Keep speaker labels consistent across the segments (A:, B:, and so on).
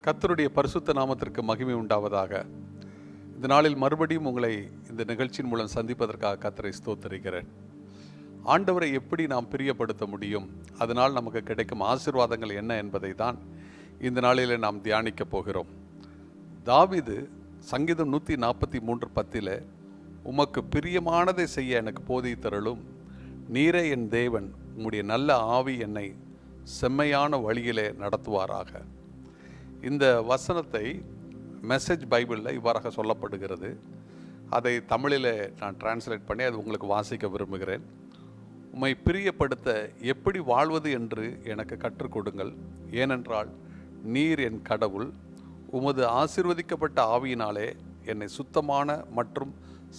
A: கர்த்தருடைய பரிசுத்த நாமத்திற்கு மகிமை உண்டாவதாக. இந்த நாளில் மறுபடியும் உங்களை இந்த நிகழ்ச்சியின் மூலம் சந்திப்பதற்காக கர்த்தரை ஸ்தோத்திரிக்கிறேன். ஆண்டவரை எப்படி நாம் பிரியப்படுத்த முடியும், அதனால் நமக்கு கிடைக்கும் ஆசீர்வாதங்கள் என்ன என்பதை தான் இந்த நாளில் நாம் தியானிக்க போகிறோம். தாவீது சங்கீதம் 143:10 உமக்கு பிரியமானதை செய்ய எனக்கு போதித்தருளும், நீரே என் தேவன், உம்முடைய நல்ல ஆவி என்னை செம்மையான வழியிலே நடத்துவாராக. இந்த வசனத்தை மெசேஜ் பைபிளில் இவ்வாறாக சொல்லப்படுகிறது. அதை தமிழில் நான் டிரான்ஸ்லேட் பண்ணி அது உங்களுக்கு வாசிக்க விரும்புகிறேன். உம்மை பிரியப்படுத்த எப்படி வாழ்வது என்று எனக்கு கற்றுக் கொடுங்கள், ஏனென்றால் நீர் என் கடவுள். உமது ஆசீர்வதிக்கப்பட்ட ஆவியினாலே என்னை சுத்தமான மற்றும்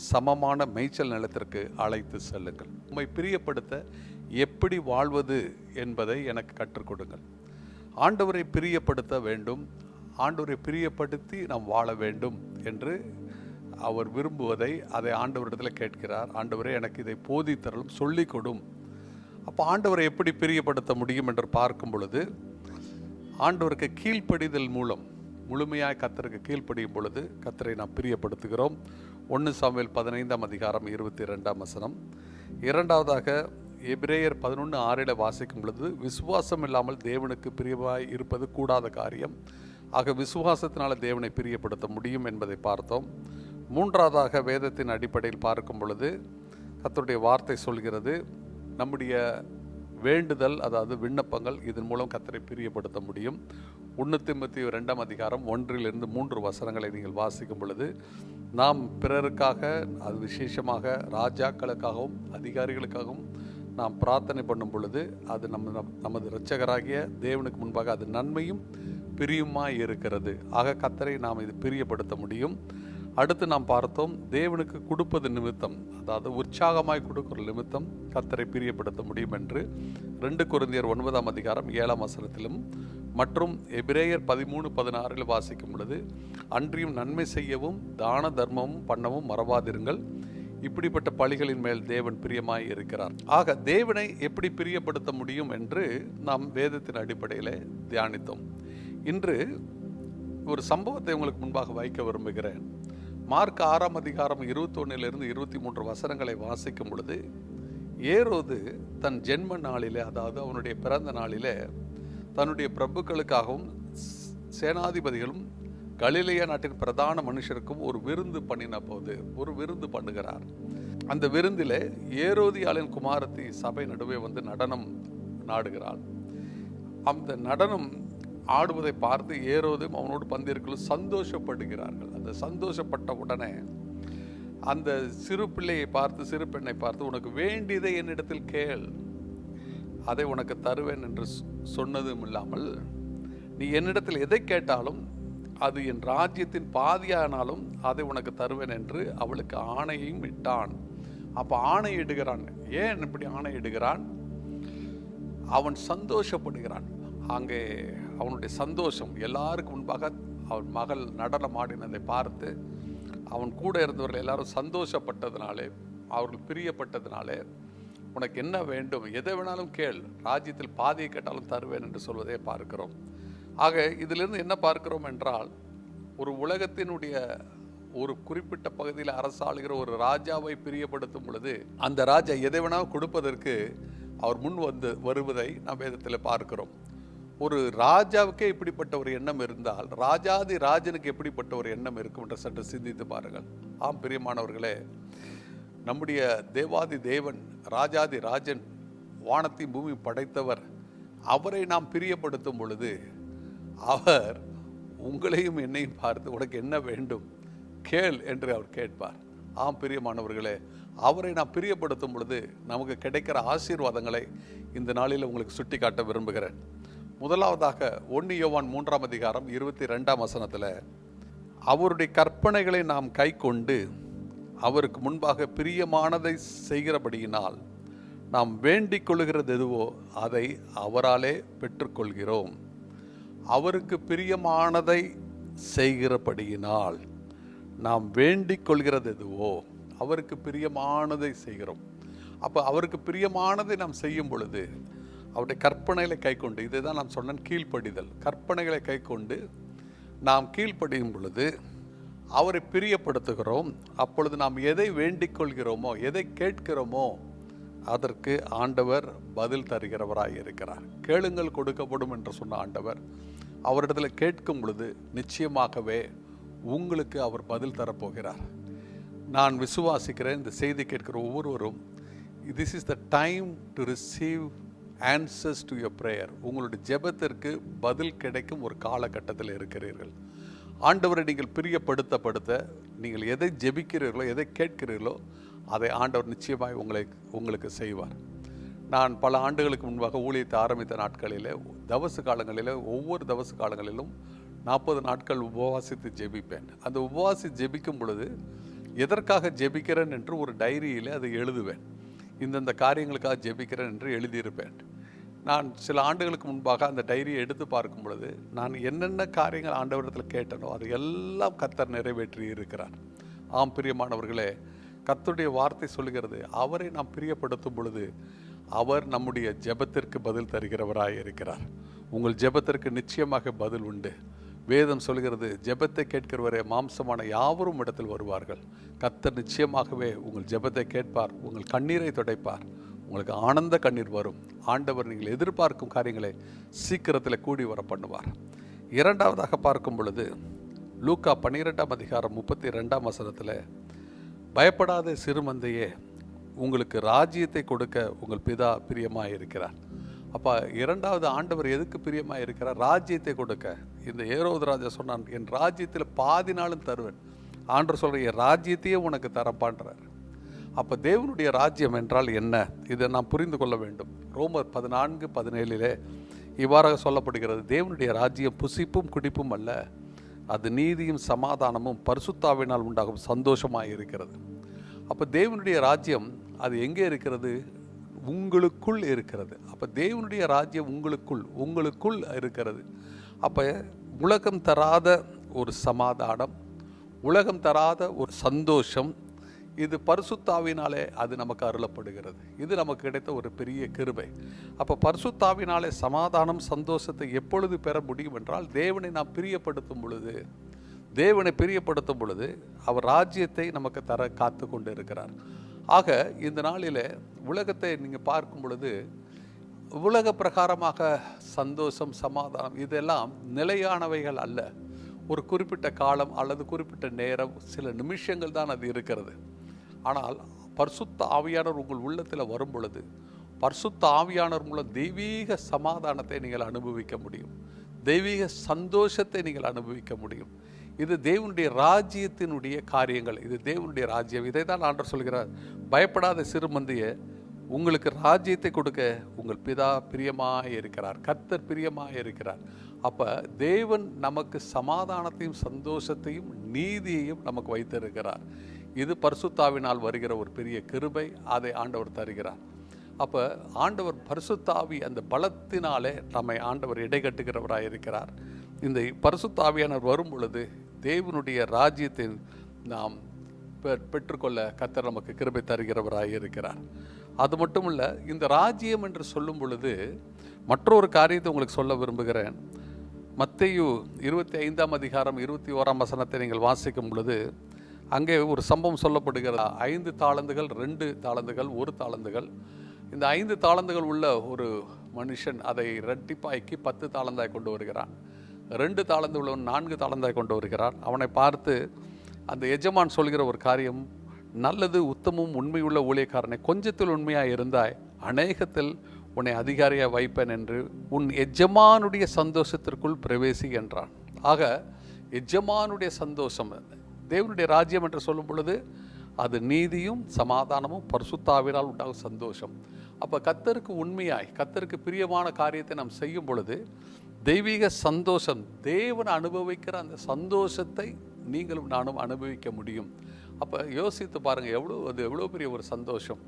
A: சமமான மேய்ச்சல் நிலத்திற்கு அழைத்து செல்லுங்கள். உம்மை பிரியப்படுத்த எப்படி வாழ்வது என்பதை எனக்கு கற்றுக் கொடுங்கள். ஆண்டவரை பிரியப்படுத்த வேண்டும், ஆண்டவரை பிரியப்படுத்தி நாம் வாழ வேண்டும் என்று அவர் விரும்புவதை அதை ஆண்டவரிடத்தில் கேட்கிறார். ஆண்டவரே எனக்கு இதை போதித்தரலும் சொல்லிக் கொடும். அப்போ ஆண்டவரை எப்படி பிரியப்படுத்த முடியும் என்று பார்க்கும் பொழுது, ஆண்டவருக்கு கீழ்ப்படிதல் மூலம் முழுமையாய் கர்த்தருக்கு கீழ்ப்படியும் பொழுது கர்த்தரை நாம் பிரியப்படுத்துகிறோம். 1 சாமுவேல் 15:22 இரண்டாவதாக எபிரேயர் 11:6 வாசிக்கும் பொழுது, விசுவாசம் இல்லாமல் தேவனுக்கு பிரியமாய் இருப்பது கூடாத காரியம், ஆக விசுவாசத்தினால தேவனை பிரியப்படுத்த முடியும் என்பதை பார்த்தோம். மூன்றாவதாக வேதத்தின் அடிப்படையில் பார்க்கும் பொழுது கர்த்தருடைய வார்த்தை சொல்கிறது, நம்முடைய வேண்டுதல், அதாவது விண்ணப்பங்கள், இதன் மூலம் கர்த்தரை பிரியப்படுத்த முடியும். 1 தீமோத்தேயு 2:1-3 நீங்கள் வாசிக்கும் பொழுது, நாம் பிறருக்காக, அது விசேஷமாக ராஜாக்களுக்காகவும் அதிகாரிகளுக்காகவும் நாம் பிரார்த்தனை பண்ணும் பொழுது அது நமது இரட்சகராகிய தேவனுக்கு முன்பாக அது நன்மையும் பிரியுமாய் இருக்கிறது. ஆக கர்த்தரை நாம் இது பிரியப்படுத்த முடியும். அடுத்து நாம் பார்த்தோம், தேவனுக்கு கொடுப்பது நிமித்தம், அதாவது உற்சாகமாய் கொடுக்கிற நிமித்தம் கர்த்தரை பிரியப்படுத்த முடியும் என்று 2 கொரிந்தியர் 9:7 மற்றும் எபிரேயர் 13:16 வாசிக்கும் பொழுது, அன்றியும் நன்மை செய்யவும் தான தர்மமும் பண்ணவும் மறவாதிருங்கள், இப்படிப்பட்ட பழிகளின் மேல் தேவன் பிரியமாய் இருக்கிறார். ஆக தேவனை எப்படி பிரியப்படுத்த முடியும் என்று நாம் வேதத்தின் அடிப்படையில் தியானித்தோம். இன்று ஒரு சம்பவத்தை உங்களுக்கு முன்பாக வைக்க விரும்புகிறேன். மார்க் 6:21-23 வாசிக்கும் பொழுது, ஏரோது தன் ஜென்ம நாளிலே, அதாவது அவனுடைய பிறந்த நாளிலே, தன்னுடைய பிரபுக்களுக்காகவும் சேனாதிபதிகளும் கலிலேய நாட்டின் பிரதான மனுஷருக்கும் ஒரு விருந்து பண்ணின போது ஒரு விருந்து பண்ணுகிறார். அந்த விருந்திலே ஏரோதியாளின் குமாரத்தி சபை நடுவே வந்து நடனம் நாடுகிறாள். அந்த நடனம் ஆடுவதை பார்த்து ஏரோதும் அவனோடு பந்தியர்களும் சந்தோஷப்படுகிறார்கள். அந்த சந்தோஷப்பட்ட உடனே அந்த சிறு பிள்ளையை பார்த்து, சிறு பெண்ணை பார்த்து, உனக்கு வேண்டியதை என்னிடத்தில் கேள், அதை உனக்கு தருவேன் என்று சொன்னதும் இல்லாமல், நீ என்னிடத்தில் எதை கேட்டாலும் அது என் ராஜ்யத்தின் பாதியானாலும் அதை உனக்கு தருவேன் என்று அவளுக்கு ஆணையையும் இட்டான். அப்போ ஆணையிடுகிறான். ஏன் இப்படி ஆணையிடுகிறான்? அவன் சந்தோஷப்படுகிறான். அங்கே அவனுடைய சந்தோஷம் எல்லாருக்கும் முன்பாக அவன் மகள் நடனம் ஆடினதை பார்த்து அவன் கூட இருந்தவர்கள் எல்லாரும் சந்தோஷப்பட்டதினாலே, அவர்கள் பிரியப்பட்டதினாலே, உனக்கு என்ன வேண்டும், எதை வேணாலும் கேள், ராஜ்யத்தில் பாதியை கேட்டாலும் தருவேன் என்று சொல்வதை பார்க்கிறோம். ஆக இதிலிருந்து என்ன பார்க்கிறோம் என்றால், ஒரு உலகத்தினுடைய ஒரு குறிப்பிட்ட பகுதியில் அரசாளுகிற ஒரு ராஜாவை பிரியப்படுத்தும் பொழுது அந்த ராஜா எதை வேணாலும் கொடுப்பதற்கு அவர் முன் வருவதை நாம் வேதத்தில் பார்க்கிறோம். ஒரு ராஜாவுக்கே இப்படிப்பட்ட ஒரு எண்ணம் இருந்தால் ராஜாதி ராஜனுக்கு எப்படிப்பட்ட ஒரு எண்ணம் இருக்கும் என்று சற்று சிந்தித்து பாருங்கள். ஆம் பிரியமானவர்களே, நம்முடைய தேவாதி தேவன், ராஜாதி ராஜன், வானத்தையும் பூமி படைத்தவர், அவரை நாம் பிரியப்படுத்தும் பொழுது அவர் உங்களையும் என்னையும் பார்த்து, உனக்கு என்ன வேண்டும் கேள் என்று அவர் கேட்பார். ஆம் பிரியமானவர்களே, அவரை நாம் பிரியப்படுத்தும் பொழுது நமக்கு கிடைக்கிற ஆசீர்வாதங்களை இந்த நாளில் உங்களுக்கு சுட்டி காட்ட விரும்புகிறேன். முதலாவதாக 1 யோவான் 3:22 அவருடைய கற்பனைகளை நாம் கை கொண்டு அவருக்கு முன்பாக பிரியமானதை செய்கிறபடியினால் நாம் வேண்டிக் கொள்கிறது எதுவோ அதை அவராலே பெற்றுக்கொள்கிறோம். அவருக்கு பிரியமானதை செய்கிறபடியினால் நாம் வேண்டிக் கொள்கிறது எதுவோ அவருக்கு பிரியமானதை செய்கிறோம். அப்போ அவருக்கு பிரியமானதை நாம் செய்யும் பொழுது அவருடைய கற்பனைகளை கை கொண்டு, இதை தான் நான் சொன்னேன், கீழ்ப்படிதல். கற்பனைகளை கை கொண்டு நாம் கீழ்ப்படியும் பொழுது அவரை பிரியப்படுத்துகிறோம். அப்பொழுது நாம் எதை வேண்டிக் கொள்கிறோமோ, எதை கேட்கிறோமோ அதற்கு ஆண்டவர் பதில் தருகிறவராய் இருக்கிறார். கேளுங்கள் கொடுக்கப்படும் என்று சொன்ன ஆண்டவர், அவரிடத்தில் கேட்கும் பொழுது நிச்சயமாகவே உங்களுக்கு அவர் பதில் தரப்போகிறார். நான் விசுவாசிக்கிறேன், இந்த செய்தி கேட்கிற ஒவ்வொருவரும், this is the time to receive answers to your prayer. உங்களுடைய ஜெபத்திற்கு பதில் கிடைக்கும் ஒரு காலகட்டத்தில் இருக்கிறீர்கள். ஆண்டவரை நீங்கள் பிரியப்படுத்த நீங்கள் எதை ஜெபிக்கிறீர்களோ, எதை கேட்கிறீர்களோ அதை ஆண்டவர் நிச்சயமாய் உங்களுக்கு செய்வார். நான் பல ஆண்டுகளுக்கு முன்பாக ஊழியத்தை ஆரம்பித்த நாட்களிலே, தவசு காலங்களில், ஒவ்வொரு தவசு காலங்களிலும் 40 நாட்கள் உபவாசித்து ஜெபிப்பேன். அந்த உபவாசி ஜெபிக்கும் பொழுது எதற்காக ஜெபிக்கிறேன் என்று ஒரு டைரியில் அதை எழுதுவேன். இந்தந்த காரியங்களுக்காக ஜெபிக்கிறேன் என்று எழுதியிருப்பேன். நான் சில ஆண்டுகளுக்கு முன்பாக அந்த டைரியை எடுத்து பார்க்கும் பொழுது நான் என்னென்ன காரியங்கள் ஆண்டவரிடத்தில் கேட்டனோ அதை எல்லாம் கர்த்தர் நிறைவேற்றி இருக்கிறார். ஆம் பிரியமானவர்களே, கர்த்தருடைய வார்த்தை சொல்கிறது, அவரை நாம் பிரியப்படுத்தும் பொழுது அவர் நம்முடைய ஜெபத்திற்கு பதில் தருகிறவராய் இருக்கிறார். உங்கள் ஜெபத்திற்கு நிச்சயமாக பதில் உண்டு. வேதம் சொல்கிறது, ஜெபத்தை கேட்கிறவரே மாம்சமான யாவரும் இடத்தில் வருவார்கள். கர்த்தர் நிச்சயமாகவே உங்கள் ஜெபத்தை கேட்பார், உங்கள் கண்ணீரை துடைப்பார், உங்களுக்கு ஆனந்த கண்ணீர் வரும். ஆண்டவர் நீங்கள் எதிர்பார்க்கும் காரியங்களை சீக்கிரத்தில் கூடி வர பண்ணுவார். இரண்டாவதாக பார்க்கும் பொழுது லூக்கா 12:32 பயப்படாத சிறுமந்தையே, உங்களுக்கு ராஜ்யத்தை கொடுக்க உங்கள் பிதா பிரியமாக இருக்கிறார். அப்போ இரண்டாவது ஆண்டவர் எதுக்கு பிரியமாக இருக்கிறார்? ராஜ்யத்தை கொடுக்க. இந்த ஏரோது ராஜா சொன்னான், என் ராஜ்யத்தில் பாதி நாளும் தருவேன். ஆண்டவர் சொல்கிற, என் ராஜ்யத்தையே உனக்கு தரப்பான்றார். அப்போ தேவனுடைய ராஜ்யம் என்றால் என்ன? இதை நாம் புரிந்து கொள்ள வேண்டும். ரோமர் 14:17 இவ்வாறாக சொல்லப்படுகிறது, தேவனுடைய ராஜ்யம் புசிப்பும் குடிப்பும் அல்ல, அது நீதியும் சமாதானமும் பரிசுத்தாவினால் உண்டாகும் சந்தோஷமாக இருக்கிறது. அப்போ தேவனுடைய ராஜ்யம் அது எங்கே இருக்கிறது? உங்களுக்குள் இருக்கிறது. அப்போ தேவனுடைய ராஜ்யம் உங்களுக்குள் இருக்கிறது. அப்போ உலகம் தராத ஒரு சமாதானம், உலகம் தராத ஒரு சந்தோஷம், இது பரிசுத்தாவினாலே அது நமக்கு அருளப்படுகிறது. இது நமக்கு கிடைத்த ஒரு பெரிய கிருபை. அப்போ பரிசுத்தாவினாலே சமாதானம், சந்தோஷத்தை எப்பொழுது பெற முடியும் என்றால், தேவனை நாம் பிரியப்படுத்தும் பொழுது. தேவனை பிரியப்படுத்தும் பொழுது அவர் ராஜ்யத்தை நமக்கு தர காத்து கொண்டு இருக்கிறார். ஆக இந்த நாளில் உலகத்தை நீங்கள் பார்க்கும் பொழுது, உலக பிரகாரமாக சந்தோஷம், சமாதானம் இதெல்லாம் நிலையானவைகள் அல்ல. ஒரு குறிப்பிட்ட காலம் அல்லது குறிப்பிட்ட நேரம், சில நிமிஷங்கள் தான் அது இருக்கிறது. ஆனால் பரிசுத்த ஆவியானவர் உங்கள் உள்ளத்தில் வரும் பொழுது, பரிசுத்த ஆவியானவர் மூலம் தெய்வீக சமாதானத்தை நீங்கள் அனுபவிக்க முடியும், தெய்வீக சந்தோஷத்தை நீங்கள் அனுபவிக்க முடியும். இது தேவனுடைய ராஜ்யத்தினுடைய காரியங்கள். இது தேவனுடைய ராஜ்யம். இதை தான் ஆண்டவர் சொல்கிறார், பயப்படாத சிறுமந்தையே, உங்களுக்கு ராஜ்யத்தை கொடுக்க உங்கள் பிதா பிரியமாக இருக்கிறார், கர்த்தர் பிரியமாக இருக்கிறார். அப்போ தேவன் நமக்கு சமாதானத்தையும் சந்தோஷத்தையும் நீதியையும் நமக்கு வைத்திருக்கிறார். இது பரிசுத்தாவினால் வருகிற ஒரு பெரிய கிருபை. அதை ஆண்டவர் தருகிறார். அப்போ ஆண்டவர் பரிசுத்தாவி அந்த பலத்தினாலே நம்மை ஆண்டவர் இடைகட்டுகிறவராக இருக்கிறார். இந்த பரிசுத்தாவியானவர் வரும் பொழுது தேவனுடைய ராஜ்யத்தை நாம் பெற்றுக்கொள்ள கர்த்தர் நமக்கு கிருபை தருகிறவராக இருக்கிறார். அது மட்டும் இல்லை, இந்த ராஜ்யம் என்று சொல்லும் பொழுது மற்றொரு காரியத்தை உங்களுக்கு சொல்ல விரும்புகிறேன். மத்தேயு 25:21 நீங்கள் வாசிக்கும் பொழுது அங்கே ஒரு சம்பவம் சொல்லப்படுகிறது. 5 தாலந்துகள், 2 தாலந்துகள், 1 தாலந்துகள். இந்த 5 தாலந்துகள் உள்ள ஒரு மனுஷன் அதை இரட்டிப்பாக்கி 10 தாலந்தாய் கொண்டு வருகிறான். 2 தாலந்து உள்ளவன் 4 தாலந்தாய் கொண்டு வருகிறான். அவனை பார்த்து அந்த எஜமான் சொல்கிற ஒரு காரியம், நல்லது உத்தமும் உண்மையுள்ள ஊழியக்காரனை, கொஞ்சத்தில் உண்மையாக இருந்தாய், அநேகத்தில் உன்னை அதிகாரியாக வைப்பேன் என்று உன் எஜமானுடைய சந்தோஷத்திற்குள் பிரவேசி என்றான். ஆக எஜமானுடைய சந்தோஷம், தேவனுடைய ராஜ்யம் என்று சொல்லும் பொழுது அது நீதியும் சமாதானமும் பரிசுத்தாவினால் உண்டாகும் சந்தோஷம். அப்போ கர்த்தருக்கு உண்மையாய், கர்த்தருக்கு பிரியமான காரியத்தை நாம் செய்யும் பொழுது தெய்வீக சந்தோஷம், தேவன் அனுபவிக்கிற அந்த சந்தோஷத்தை நீங்களும் நானும் அனுபவிக்க முடியும். அப்போ யோசித்து பாருங்கள், எவ்வளோ பெரிய ஒரு சந்தோஷம்.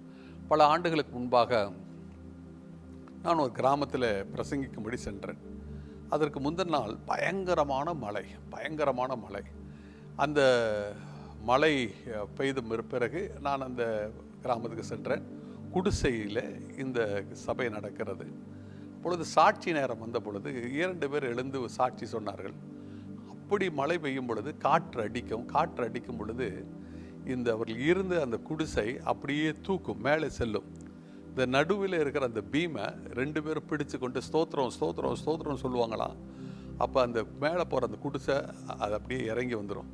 A: பல ஆண்டுகளுக்கு முன்பாக நான் ஒரு கிராமத்தில் பிரசங்கிக்கும்படி சென்றேன். அதற்கு முந்தின நாள் பயங்கரமான மழை. அந்த மழை பெய்த பிறகு நான் அந்த கிராமத்துக்கு சென்றேன். குடிசையில் இந்த சபை நடக்கிறது. அப்பொழுது சாட்சி நேரம் வந்த பொழுது 2 பேர் எழுந்து சாட்சி சொன்னார்கள். இப்படி மழை பெய்யும் பொழுது காற்று அடிக்கும் பொழுது இந்த அவர்கள் இருந்த அந்த குடிசை அப்படியே தூக்கும், மேலே செல்லும். இந்த நடுவில் இருக்கிற அந்த பீமை 2 பேரும் பிடிச்சு கொண்டு ஸ்தோத்திரம் ஸ்தோத்திரம் ஸ்தோத்திரம் சொல்லுவாங்களாம். அப்போ அந்த மேலே போகிற அந்த குடிசை அது அப்படியே இறங்கி வந்துடும்.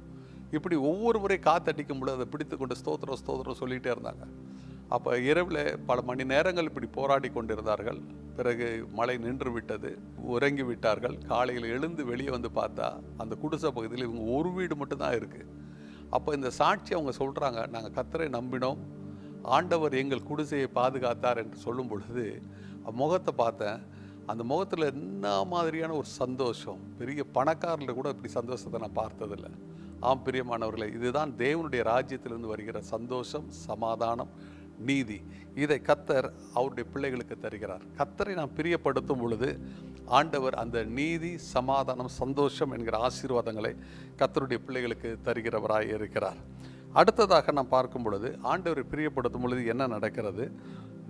A: இப்படி ஒவ்வொரு முறை காற்றடிக்கும் பொழுது அதை பிடித்து கொண்டு ஸ்தோத்திரம் ஸ்தோத்திரம் சொல்லிகிட்டே இருந்தாங்க. அப்போ இரவில் பல மணி நேரங்கள் இப்படி போராடி கொண்டிருந்தார்கள். பிறகு மழை நின்று விட்டது, உறங்கி விட்டார்கள். காலையில் எழுந்து வெளியே வந்து பார்த்தா அந்த குடிசை பகுதியில் இவங்க ஒரு வீடு மட்டும்தான் இருக்குது. அப்போ இந்த சாட்சி அவங்க சொல்கிறாங்க, நாங்கள் கர்த்தரை நம்பினோம், ஆண்டவர் எங்கள் குடிசையை பாதுகாத்தார் என்று சொல்லும் பொழுது முகத்தை பார்த்தேன். அந்த முகத்தில் என்ன மாதிரியான ஒரு சந்தோஷம், பெரிய பணக்காரில் கூட இப்படி சந்தோஷத்தை நான் பார்த்ததில்லை. ஆம் பிரியமானவர்களே, இதுதான் தேவனுடைய ராஜ்யத்திலிருந்து வருகிற சந்தோஷம், சமாதானம், நீதி. இதை கர்த்தர் அவருடைய பிள்ளைகளுக்கு தருகிறார். கர்த்தரை நாம் பிரியப்படுத்தும் பொழுது ஆண்டவர் அந்த நீதி, சமாதானம், சந்தோஷம் என்கிற ஆசீர்வாதங்களை கர்த்தருடைய பிள்ளைகளுக்கு தருகிறவராய் இருக்கிறார். அடுத்ததாக நாம் பார்க்கும் பொழுது ஆண்டவரை பிரியப்படுத்தும் பொழுது என்ன நடக்கிறது?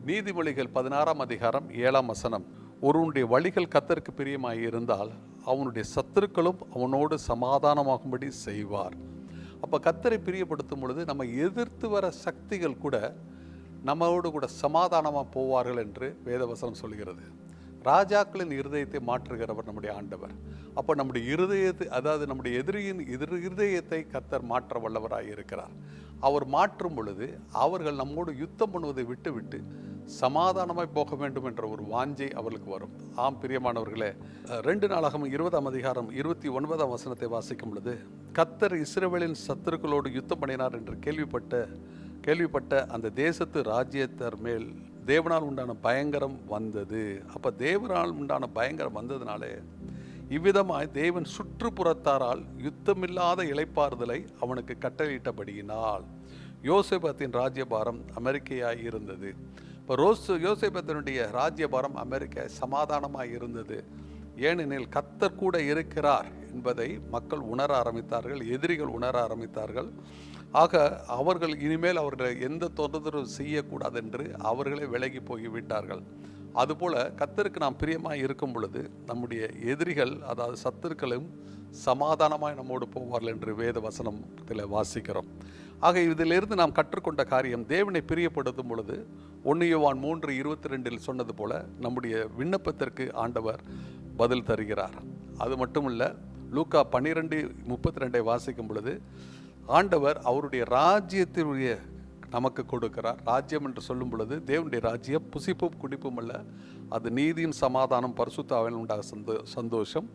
A: நீதிமொழிகள் 16ஆம் அதிகாரம் 7ஆம் வசனம், ஒருவனுடைய வழிகள் கர்த்தருக்கு பிரியமாய் இருந்தால் அவனுடைய சத்துருக்களும் அவனோடு சமாதானமாகும்படி செய்வார். அப்போ கர்த்தரை பிரியப்படுத்தும் பொழுது நம்ம எதிர்த்து வர சக்திகள் கூட நம்மோடு கூட சமாதானமாக போவார்கள் என்று வேதவசனம் சொல்கிறது. ராஜாக்களின் இருதயத்தை மாற்றுகிறவர் நம்முடைய ஆண்டவர். அப்போ நம்முடைய இருதயத்தை, அதாவது நம்முடைய எதிரியின் இருதயத்தை கர்த்தர் மாற்ற வல்லவராக இருக்கிறார். அவர் மாற்றும் பொழுது அவர்கள் நம்மோடு யுத்தம் பண்ணுவதை விட்டு சமாதானமாய் போக வேண்டும் என்ற ஒரு வாஞ்சை அவர்களுக்கு வரும். ஆம் பிரியமானவர்களே, 2 நாளாகமம் 20ஆம் அதிகாரம் 29ஆம் வசனத்தை வாசிக்கும் பொழுது, கர்த்தர் இஸ்ரவேலின் சத்துருக்களோடு யுத்தம் பண்ணினார் என்று கேள்விப்பட்ட அந்த தேசத்து ராஜ்யத்தர் மேல் தேவனால் உண்டான பயங்கரம் வந்தது. அப்போ தேவனால் உண்டான பயங்கரம் வந்ததுனாலே இவ்விதமாய் தேவன் சுற்றுப்புறத்தாரால் யுத்தமில்லாத இளைப்பாறுதலை அவனுக்கு கட்டளையிட்டபடியினால் யோசேபத்தின் ராஜ்யபாரம் அமெரிக்கையாய் இருந்தது. இப்போ யோசேபத்தினுடைய ராஜ்யபாரம் அமெரிக்கா சமாதானமாக இருந்தது. ஏனெனில் கர்த்தர் கூட இருக்கிறார் என்பதை மக்கள் உணர ஆரம்பித்தார்கள், எதிரிகள் உணர ஆரம்பித்தார்கள். ஆக அவர்கள் இனிமேல் அவர்களை எந்த தொந்தரவு செய்யக்கூடாது என்று அவர்களே விலகி போய்விட்டார்கள். அதுபோல் கர்த்தருக்கு நாம் பிரியமாக இருக்கும் பொழுது நம்முடைய எதிரிகள், அதாவது சத்துருக்களும் சமாதானமாய் நம்மோடு போவார்கள் என்று வேத வசனத்தில் வாசிக்கிறோம். ஆக இதிலிருந்து நாம் கற்றுக்கொண்ட காரியம், தேவனை பிரியப்படுத்தும் பொழுது 1 யோவான் 3:22 சொன்னது போல நம்முடைய விண்ணப்பத்திற்கு ஆண்டவர் பதில் தருகிறார். அது மட்டுமல்ல, லூக்கா 12:32 வாசிக்கும் பொழுது ஆண்டவர் அவருடைய ராஜ்யத்தினுடைய நமக்கு கொடுக்கிறார். ராஜ்யம் என்று சொல்லும் பொழுது தேவனுடைய ராஜ்யம் புசிப்பும் குடிப்பும் அல்ல, அது நீதியும் சமாதானம் பரிசுத்த ஆவியால் உண்டாக சந்தோஷம்.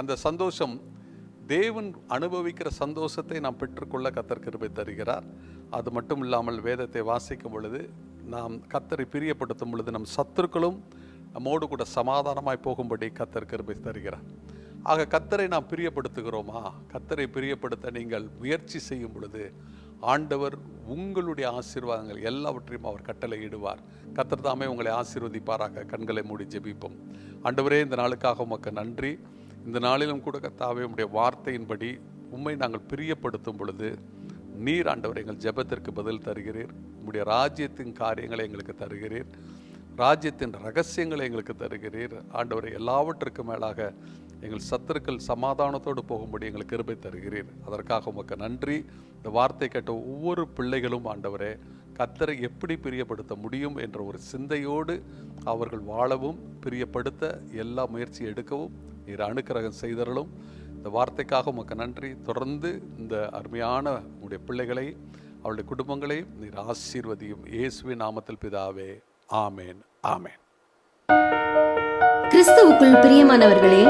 A: அந்த சந்தோஷம், தேவன் அனுபவிக்கிற சந்தோஷத்தை நாம் பெற்றுக்கொள்ள கர்த்தர் கிருபை தருகிறார். அது மட்டும் இல்லாமல் வேதத்தை வாசிக்கும் பொழுது நாம் கர்த்தரை பிரியப்படுத்தும் பொழுது நம் சத்துருக்களும் நம்மோடு கூட சமாதானமாய் போகும்படி கர்த்தர் கிருபை தருகிறார். ஆக கர்த்தரை நாம் பிரியப்படுத்துகிறோமா? கர்த்தரை பிரியப்படுத்த நீங்கள் முயற்சி செய்யும் பொழுது ஆண்டவர் உங்களுடைய ஆசீர்வாதங்கள் எல்லாவற்றையும் அவர் கட்டளையிடுவார். கர்த்தர் தாமே உங்களை ஆசீர்வதிப்பாராக. கண்களை மூடி ஜெபிப்போம். ஆண்டவரே, இந்த நாளுக்காக உமக்கு நன்றி. இந்த நாளிலும் கூட கர்த்தாவே, உம்முடைய வார்த்தையின்படி உம்மை நாங்கள் பிரியப்படுத்தும் பொழுது நீர் ஆண்டவர் எங்கள் ஜெபத்திற்கு பதில் தருகிறீர். உம்முடைய ராஜ்யத்தின் காரியங்களை எங்களுக்கு தருகிறீர், ராஜ்யத்தின் ரகசியங்களை எங்களுக்கு தருகிறீர். ஆண்டவரை, எல்லாவற்றுக்கும் மேலாக எங்கள் சத்துருக்கள் சமாதானத்தோடு போகும்படி எங்களுக்கு கிருபை தருகிறீர். அதற்காக உமக்கு நன்றி. இந்த வார்த்தை கேட்ட ஒவ்வொரு பிள்ளைகளும் ஆண்டவரே, கர்த்தரை எப்படி பிரியப்படுத்த முடியும் என்ற ஒரு சிந்தையோடு அவர்கள் வாழவும், பிரியப்படுத்த எல்லா முயற்சி எடுக்கவும் நீர் அனுக்கிரகம் செய்தரலும். இந்த வார்த்தைக்காக உமக்கு நன்றி. தொடர்ந்து இந்த அருமையான உங்களுடைய பிள்ளைகளை, அவருடைய குடும்பங்களை நீர் ஆசீர்வதியும். இயேசுவின் நாமத்தில் பிதாவே, ஆமேன், ஆமேன்.
B: கிறிஸ்துவுக்குள் பிரியமானவர்களே,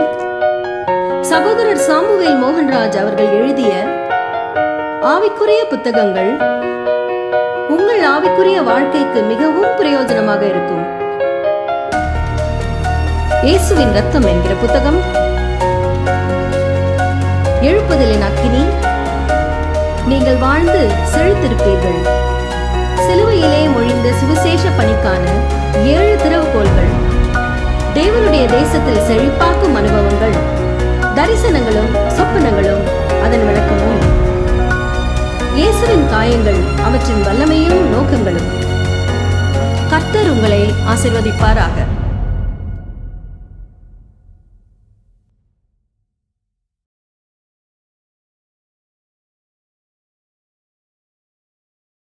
B: சகோதரர் சாமுவேல் மோகன்ராஜ் அவர்கள் எழுதிய ஆவிக்குரிய புத்தகங்கள் உங்கள் ஆவிக்குரிய வாழ்க்கைக்கு மிகவும் பிரயோஜனமாக இருக்கும். இயேசுவின் ரத்தம் என்கிற புத்தகம், எழுப்புதலின் அக்கினி, நீங்கள் வாழ்ந்து செழித்திருப்பீர்கள், சிலுவையிலே மொழிந்த சுவிசேஷ பணிக்கான 7 திறவுகோல்கள், தேவனுடைய தேசத்தில் செழிப்பாக்கும் அனுபவங்கள், தரிசனங்களும் சொப்பனங்களும் அதன் விளக்கமும், இயேசுவின் காயங்கள் அவற்றின் வல்லமையும் நோக்கங்களும். கர்த்தர் உங்களை ஆசீர்வதிப்பாராக.